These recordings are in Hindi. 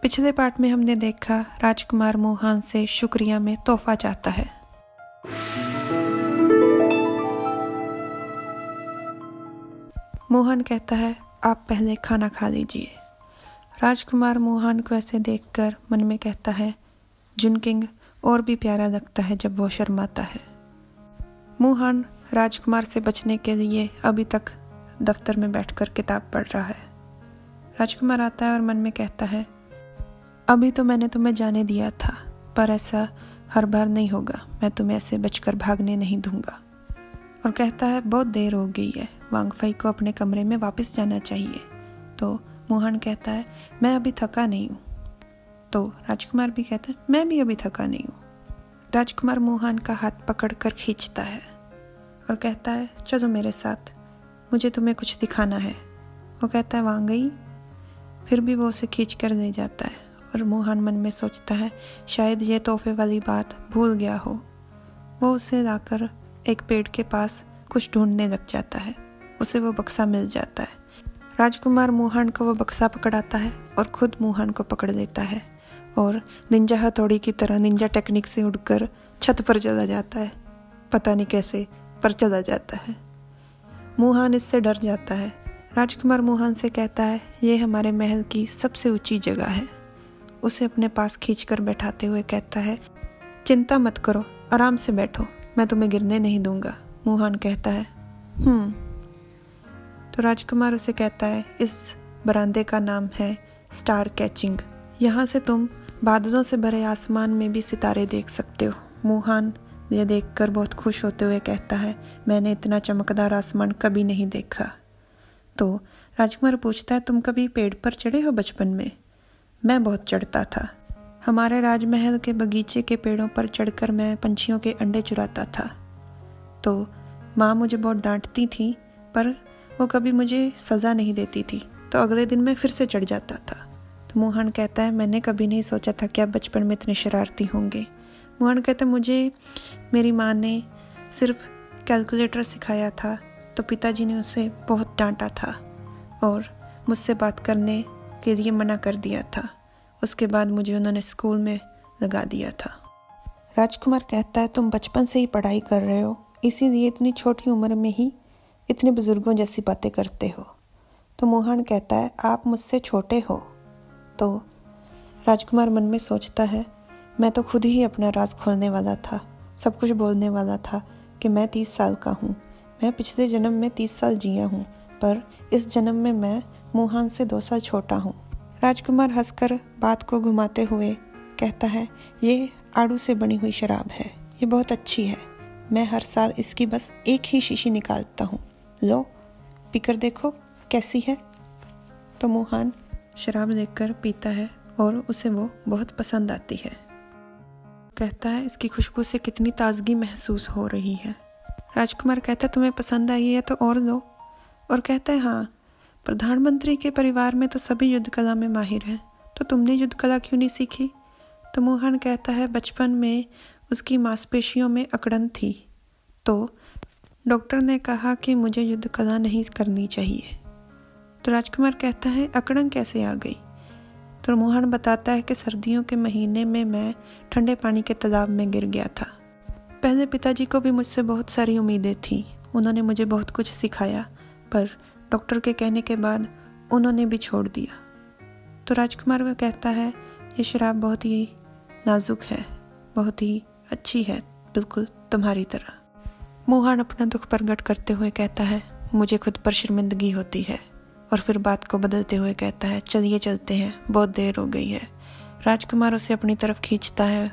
पिछले पार्ट में हमने देखा राजकुमार मोहन से शुक्रिया में तोहफा चाहता है। मोहन कहता है आप पहले खाना खा लीजिए। राजकुमार मोहन को ऐसे देखकर मन में कहता है जुनकिंग और भी प्यारा लगता है जब वो शर्माता है। मोहन राजकुमार से बचने के लिए अभी तक दफ्तर में बैठकर किताब पढ़ रहा है। राजकुमार आता है और मन में कहता है अभी तो मैंने तुम्हें जाने दिया था, पर ऐसा हर बार नहीं होगा, मैं तुम्हें ऐसे बचकर भागने नहीं दूंगा। और कहता है बहुत देर हो गई है, वांगफई को अपने कमरे में वापस जाना चाहिए। तो मोहन कहता है मैं अभी थका नहीं हूँ। तो राजकुमार भी कहता है मैं भी अभी थका नहीं हूँ। राजकुमार मोहन का हाथ पकड़कर खींचता है और कहता है चलो मेरे साथ, मुझे तुम्हें कुछ दिखाना है। वो कहता है वांगई, फिर भी वो उसे खींच कर ले जाता है। और मोहन मन में सोचता है शायद ये तोहफे वाली बात भूल गया हो। वो उसे लाकर एक पेड़ के पास कुछ ढूंढने लग जाता है। उसे वो बक्सा मिल जाता है। राजकुमार मोहन को वो बक्सा पकड़ाता है और खुद मोहन को पकड़ लेता है और निंजा हथौड़ी की तरह निंजा टेक्निक से उड़कर छत पर चला जाता है। पता नहीं कैसे, पर चला जाता है। मोहन इससे डर जाता है। राजकुमार मोहन से कहता है ये हमारे महल की सबसे ऊंची जगह है। उसे अपने पास खींचकर बैठाते हुए कहता है चिंता मत करो, आराम से बैठो, मैं तुम्हें गिरने नहीं दूंगा। मोहन कहता है तो राजकुमार उसे कहता है इस बरामदे का नाम है स्टार कैचिंग। यहाँ से तुम बादलों से भरे आसमान में भी सितारे देख सकते हो। मोहन ये देखकर बहुत खुश होते हुए कहता है मैंने इतना चमकदार आसमान कभी नहीं देखा। तो राजकुमार पूछता है तुम कभी पेड़ पर चढ़े हो बचपन में? मैं बहुत चढ़ता था। हमारे राजमहल के बगीचे के पेड़ों पर चढ़कर मैं पंछियों के अंडे चुराता था। तो माँ मुझे बहुत डांटती थी, पर वो कभी मुझे सज़ा नहीं देती थी, तो अगले दिन मैं फिर से चढ़ जाता था। तो मोहन कहता है मैंने कभी नहीं सोचा था कि आप बचपन में इतने शरारती होंगे। मोहन कहता है मुझे मेरी माँ ने सिर्फ कैलकुलेटर सिखाया था, तो पिताजी ने उसे बहुत डांटा था और मुझसे बात करने के लिए मना कर दिया था। उसके बाद मुझे उन्होंने स्कूल में लगा दिया था। राजकुमार कहता है तुम बचपन से ही पढ़ाई कर रहे हो, इसीलिए इतनी छोटी उम्र में ही इतने बुजुर्गों जैसी बातें करते हो। तो मोहन कहता है आप मुझसे छोटे हो। तो राजकुमार मन में सोचता है मैं तो खुद ही अपना राज खोलने वाला था, सब कुछ बोलने वाला था कि मैं 30 साल का हूँ, मैं पिछले जन्म में 30 साल जिया हूँ, पर इस जन्म में मैं मोहन से 2 साल छोटा हूँ। राजकुमार हंसकर बात को घुमाते हुए कहता है ये आड़ू से बनी हुई शराब है, ये बहुत अच्छी है, मैं हर साल इसकी बस एक ही शीशी निकालता हूँ, लो पीकर देखो कैसी है। तो मोहन शराब लेकर पीता है और उसे वो बहुत पसंद आती है। कहता है इसकी खुशबू से कितनी ताजगी महसूस हो रही है। राजकुमार कहता है तुम्हें पसंद आई है तो और लो। और कहता है हाँ, प्रधानमंत्री के परिवार में तो सभी युद्ध कला में माहिर हैं, तो तुमने युद्ध कला क्यों नहीं सीखी? तो मोहन कहता है बचपन में उसकी मांसपेशियों में अकड़न थी, तो डॉक्टर ने कहा कि मुझे युद्ध कला नहीं करनी चाहिए। तो राजकुमार कहता है अकड़न कैसे आ गई? तो मोहन बताता है कि सर्दियों के महीने में मैं ठंडे पानी के तालाब में गिर गया था। पहले पिताजी को भी मुझसे बहुत सारी उम्मीदें थी, उन्होंने मुझे बहुत कुछ सिखाया, पर डॉक्टर के कहने के बाद उन्होंने भी छोड़ दिया। तो राजकुमार वह कहता है ये शराब बहुत ही नाजुक है, बहुत ही अच्छी है, बिल्कुल तुम्हारी तरह। मोहन अपना दुख प्रकट करते हुए कहता है मुझे खुद पर शर्मिंदगी होती है, और फिर बात को बदलते हुए कहता है चलिए चलते हैं, बहुत देर हो गई है। राजकुमार उसे अपनी तरफ खींचता है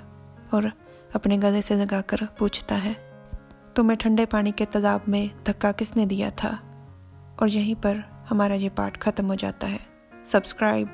और अपने गले से लगाकर पूछता है तुम्हें ठंडे पानी के तालाब में धक्का किसने दिया था? और यहीं पर हमारा ये पार्ट ख़त्म हो जाता है। सब्सक्राइब,